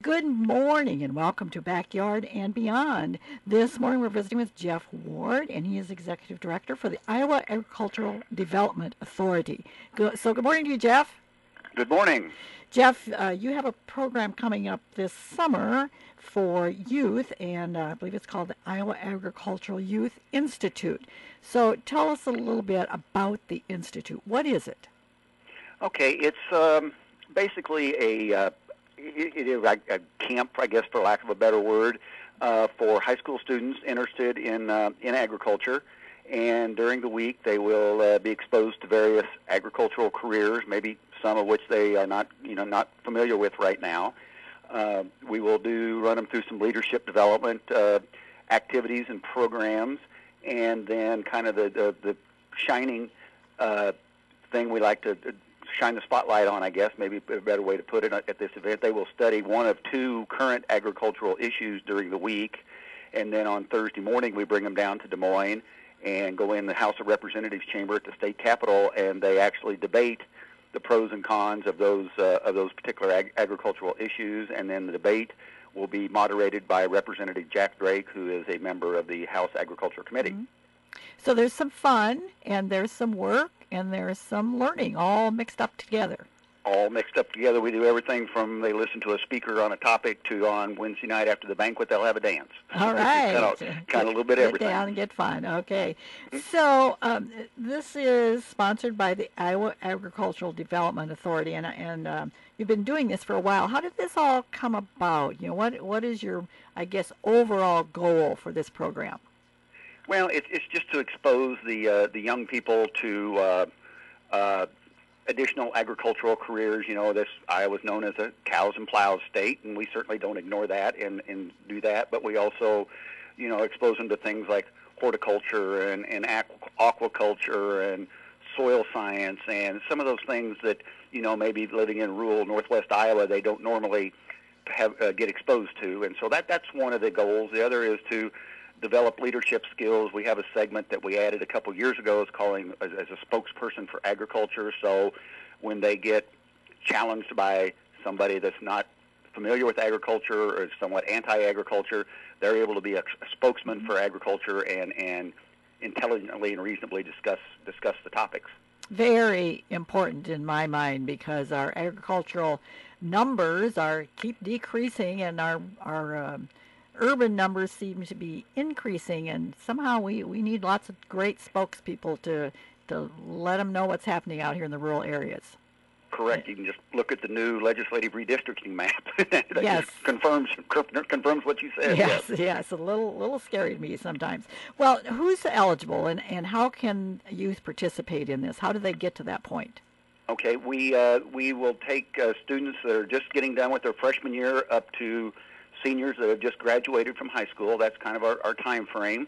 Good morning and welcome to Backyard and Beyond. This morning we're visiting with Jeff Ward, and he is Executive Director for the Iowa Agricultural Development Authority. Good morning to you, Jeff. Good morning. Jeff, you have a program coming up this summer for youth, and I believe it's called the Iowa Agricultural Youth Institute. So tell us a little bit about the Institute. What is it? Okay, it's basically it is a camp, I guess, for lack of a better word, for high school students interested in agriculture. And during the week, they will be exposed to various agricultural careers, maybe some of which they are not familiar with right now. We will run them through some leadership development activities and programs, and then kind of the shining thing we like to shine the spotlight on, I guess, maybe a better way to put it, at this event. They will study one of two current agricultural issues during the week, and then on Thursday morning we bring them down to Des Moines and go in the House of Representatives chamber at the state capitol, and they actually debate the pros and cons of those particular agricultural issues, and then the debate will be moderated by Representative Jack Drake, who is a member of the House Agriculture Committee. Mm-hmm. So there's some fun, and there's some work, and there's some learning, all mixed up together. All mixed up together. We do everything from they listen to a speaker on a topic to on Wednesday night after the banquet they'll have a dance. All right. kind of a little bit of everything. Get down and get fun. Okay. So this is sponsored by the Iowa Agricultural Development Authority, and you've been doing this for a while. How did this all come about? You know, what is your, I guess, overall goal for this program? Well, it's just to expose the young people to additional agricultural careers. You know, Iowa's known as a cows and plows state, and we certainly don't ignore that and do that. But we also, expose them to things like horticulture and aquaculture and soil science and some of those things that, maybe living in rural northwest Iowa they don't normally get exposed to. And so that's one of the goals. The other is to develop leadership skills. We have a segment that we added a couple years ago. It's calling as a spokesperson for agriculture. So when they get challenged by somebody that's not familiar with agriculture or is somewhat anti-agriculture, they're able to be a spokesman for agriculture and intelligently and reasonably discuss the topics. Very important in my mind, because our agricultural numbers keep decreasing, and our urban numbers seem to be increasing, and somehow we need lots of great spokespeople to let them know what's happening out here in the rural areas. Correct. You can just look at the new legislative redistricting map. Yes. Just confirms what you said. Yes. A little scary to me sometimes. Well, who's eligible, and how can youth participate in this? How do they get to that point? Okay, we will take students that are just getting done with their freshman year up to seniors that have just graduated from high school. That's kind of our time frame.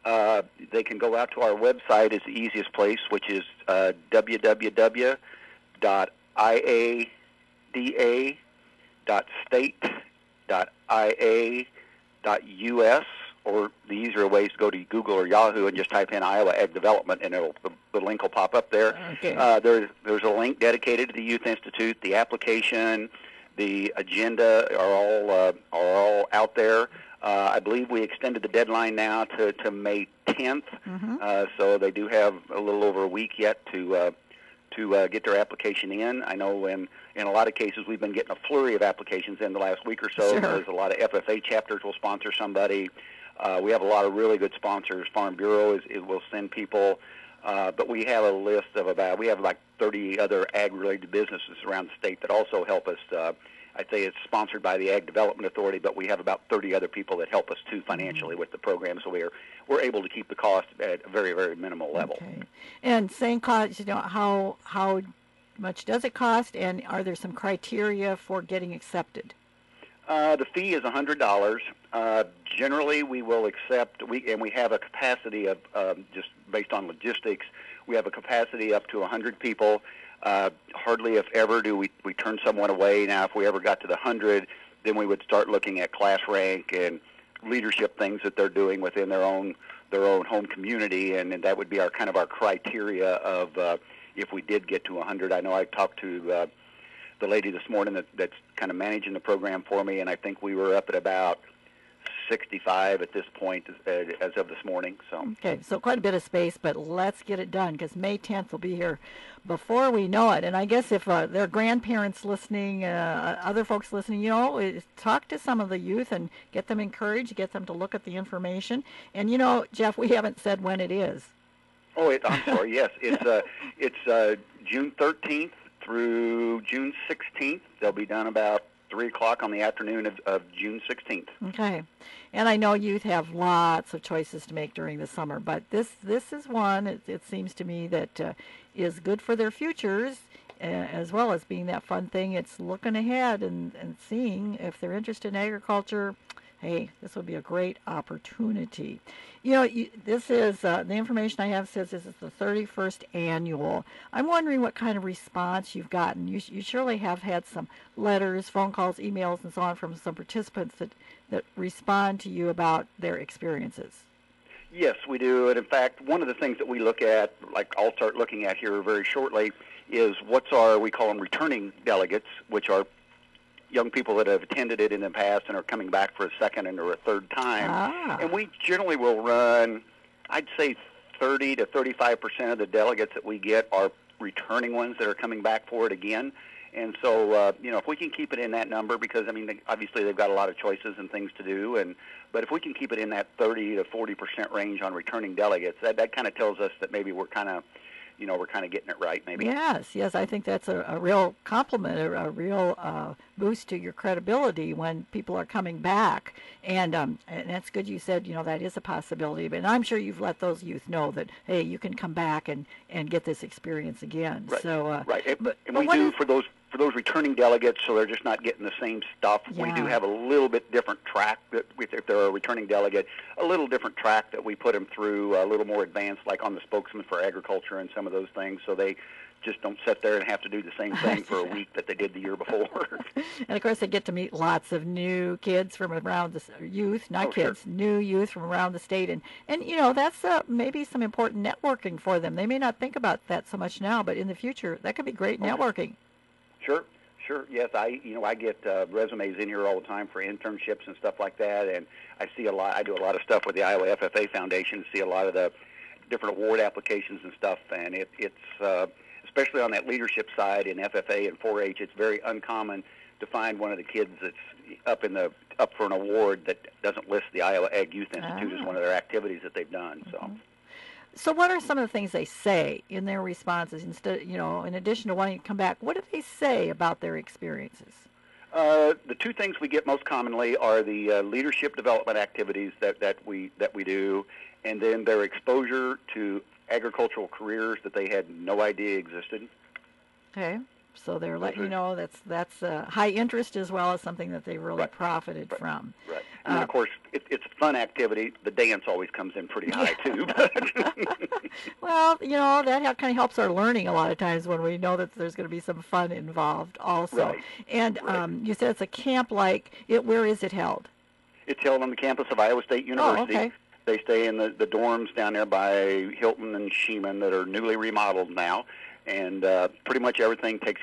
They can go out to our website is the easiest place, which is www.iada.state.ia.us, or the easier ways to go to Google or Yahoo and just type in Iowa Ag Development, and the link will pop up there. Okay. There's a link dedicated to the Youth Institute. The application, the agenda are all out there. I believe we extended the deadline now to May 10th, so they do have a little over a week yet to get their application in. I know in a lot of cases we've been getting a flurry of applications in the last week or so. Sure. There's a lot of FFA chapters will sponsor somebody. We have a lot of really good sponsors. Farm Bureau will send people. But we have a list of about 30 other ag-related businesses around the state that also help us. I'd say it's sponsored by the Ag Development Authority, but we have about 30 other people that help us too financially with the program, so we're able to keep the cost at a very, very minimal level. Okay. And same cost, how much does it cost, and are there some criteria for getting accepted? The fee is $100. Generally, we will accept, and we have a capacity of, just based on logistics, we have a capacity up to 100 people. Hardly, if ever, do we turn someone away. Now, if we ever got to the 100, then we would start looking at class rank and leadership things that they're doing within their own home community, and that would be our criteria of if we did get to 100. I know I talked to the lady this morning that's kind of managing the program for me, and I think we were up at about 65 at this point as of this morning. So okay, so quite a bit of space, but let's get it done because May 10th will be here before we know it. And I guess if there are grandparents listening, other folks listening, talk to some of the youth and get them encouraged, get them to look at the information. And Jeff, we haven't said when it is. Oh, I'm sorry. Yes, it's June 13th through June 16th. They'll be done about 3 o'clock on the afternoon of June 16th. Okay. And I know youth have lots of choices to make during the summer, but this is one, it seems to me, that is good for their futures, as well as being that fun thing. It's looking ahead and seeing if they're interested in agriculture. Hey, this would be a great opportunity. This is, the information I have says this is the 31st annual. I'm wondering what kind of response you've gotten. You surely have had some letters, phone calls, emails, and so on from some participants that respond to you about their experiences. Yes, we do. And in fact, one of the things that we look at, like I'll start looking at here very shortly, is we call them returning delegates, which are young people that have attended it in the past and are coming back for a second and or a third time. And we generally will run, I'd say 30 to 35% of the delegates that we get are returning ones that are coming back for it again. And so, if we can keep it in that number, because, obviously they've got a lot of choices and things to do, but if we can keep it in that 30 to 40% range on returning delegates, that kind of tells us that maybe we're kind of getting it right, maybe. Yes, I think that's a real compliment, a real boost to your credibility when people are coming back, and that's good. You said that is a possibility, but I'm sure you've let those youth know that hey, you can come back and get this experience again. Right. So right, and we do for those returning delegates, so they're just not getting the same stuff. Yeah. We do have a little bit different track if they're a returning delegate, a little different track that we put them through, a little more advanced, like on the spokesman for agriculture and some of those things, so they just don't sit there and have to do the same thing for a week that they did the year before. And of course, they get to meet lots of new kids from around the youth, new youth from around the state, and that's maybe some important networking for them. They may not think about that so much now, but in the future, that could be great networking. Sure. Yes, I get resumes in here all the time for internships and stuff like that, and I see a lot. I do a lot of stuff with the Iowa FFA Foundation. See a lot of the different award applications and stuff, and it's especially on that leadership side in FFA and 4-H. It's very uncommon to find one of the kids that's up for an award that doesn't list the Iowa Ag Youth Institute as one of their activities that they've done. So what are some of the things they say in their responses? Instead, in addition to wanting to come back, what do they say about their experiences? The two things we get most commonly are the leadership development activities that we do, and then their exposure to agricultural careers that they had no idea existed. Okay, so they're letting you know that's high interest as well as something that they really profited from. Right. And of course, it's a fun activity. The dance always comes in pretty high too. Well, that kind of helps our learning a lot of times when we know that there's going to be some fun involved also. Right. And you said it's a camp where is it held? It's held on the campus of Iowa State University. Oh, okay. They stay in the dorms down there by Hilton and Sheeman that are newly remodeled now, and pretty much everything takes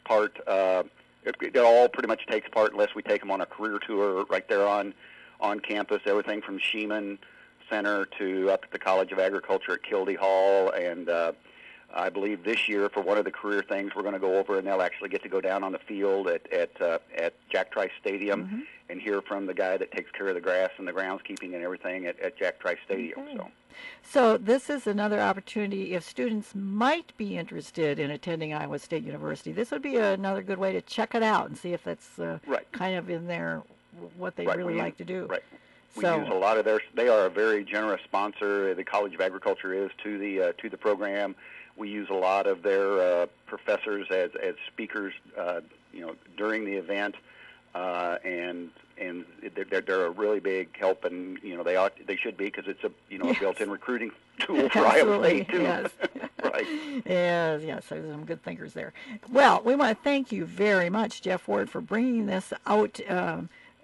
part. It all pretty much takes part unless we take them on a career tour right there on campus. Everything from Sheeman Center to up at the College of Agriculture at Kildee Hall, and I believe this year for one of the career things we're going to go over, and they'll actually get to go down on the field at Jack Trice Stadium and hear from the guy that takes care of the grass and the groundskeeping and everything at Jack Trice Stadium. Okay. So this is another opportunity if students might be interested in attending Iowa State University. This would be another good way to check it out and see if that's kind of in there what they really like to do. Right. We use a lot of they are a very generous sponsor. The College of Agriculture is to the program. We use a lot of their professors as speakers, during the event, and they're a really big help, and they should be because it's a built-in recruiting tool for Iowa State too. Yes. Right. Yes. So there's some good thinkers there. Well, we want to thank you very much, Jeff Ward, for bringing this out.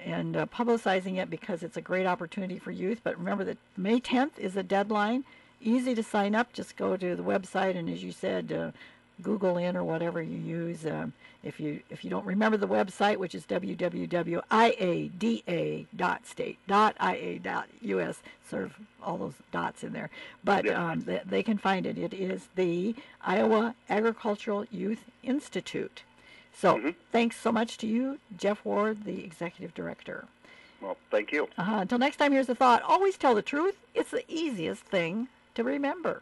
And publicizing it because it's a great opportunity for youth. But remember that May 10th is a deadline. Easy to sign up. Just go to the website and, as you said, Google in or whatever you use. If you don't remember the website, which is www.iada.state.ia.us, sort of all those dots in there, but Yes. they can find it. It is the Iowa Agricultural Youth Institute. So Hmm. thanks so much to you, Jeff Ward, the executive director. Well, thank you. Until next time, here's a thought. Always tell the truth. It's the easiest thing to remember.